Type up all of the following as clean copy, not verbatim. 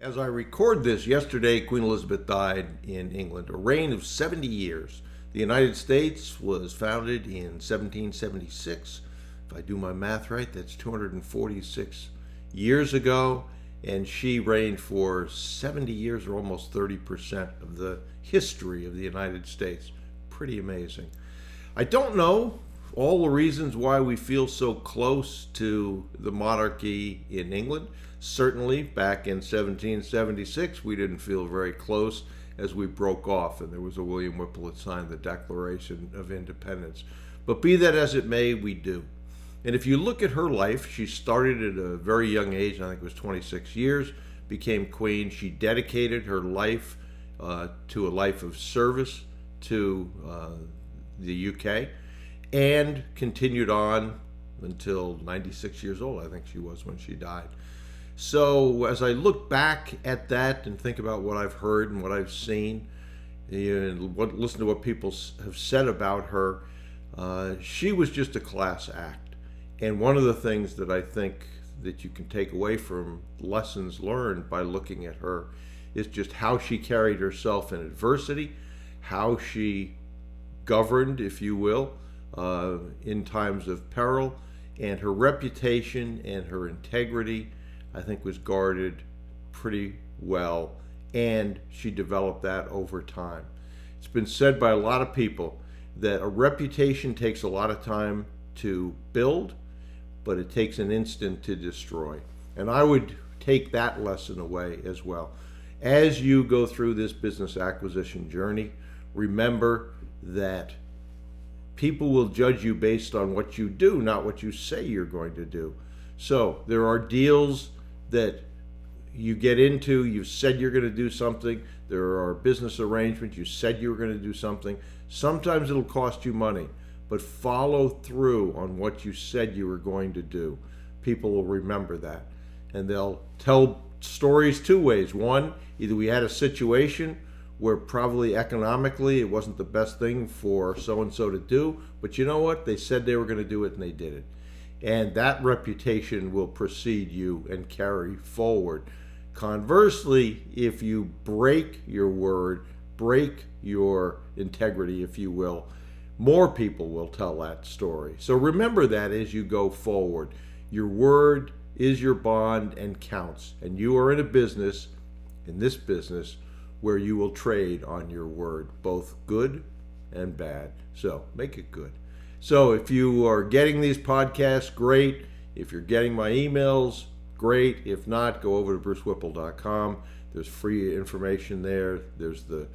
As I record this, yesterday Queen Elizabeth died in England, a reign of 70 years. The United States was founded in 1776. If I do my math right, that's 246 years ago, and she reigned for 70 years, or almost 30% of the history of the United States. Pretty amazing. I don't know all the reasons why we feel so close to the monarchy in England. Certainly, back in 1776, we didn't feel very close as we broke off, and there was a William Whipple that signed the Declaration of Independence. But be that as it may, we do. And if you look at her life, she started at a very young age, I think it was 26 years, became queen. She dedicated her life to a life of service to the UK, and continued on until 96 years old, I think she was when she died. So as I look back at that and think about what I've heard and what I've seen, and listen to what people have said about her, she was just a class act. And one of the things that I think that you can take away from lessons learned by looking at her is just how she carried herself in adversity, how she governed, if you will, in times of peril, and her reputation and her integrity, I think, was guarded pretty well, and she developed that over time. It's been said by a lot of people that a reputation takes a lot of time to build, but it takes an instant to destroy. And I would take that lesson away as well. As you go through this business acquisition journey, remember that people will judge you based on what you do, not what you say you're going to do. So there are deals that you get into, you said you're going to do something. There are business arrangements, you said you were going to do something. Sometimes it'll cost you money, but follow through on what you said you were going to do. People will remember that, and they'll tell stories two ways. One, either we had a situation where probably economically it wasn't the best thing for so-and-so to do, but you know what? They said they were going to do it and they did it. And that reputation will precede you and carry forward. Conversely, if you break your word, break your integrity, if you will, more people will tell that story. So remember that as you go forward. Your word is your bond and counts. And you are in a business, in this business, where you will trade on your word, both good and bad. So make it good. So if you are getting these podcasts, great. If you're getting my emails, great. If not, go over to brucewhipple.com. There's free information there. There's the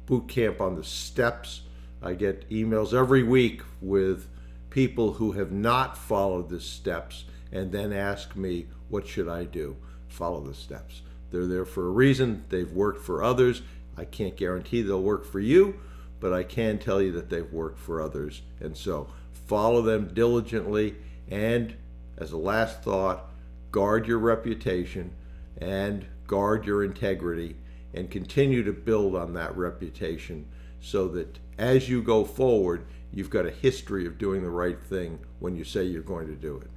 boot camp on the steps. I get emails every week with people who have not followed the steps and then ask me, what should I do? Follow the steps. They're there for a reason. They've worked for others. I can't guarantee they'll work for you, but I can tell you that they've worked for others. And so follow them diligently. And as a last thought, guard your reputation and guard your integrity and continue to build on that reputation so that as you go forward, you've got a history of doing the right thing when you say you're going to do it.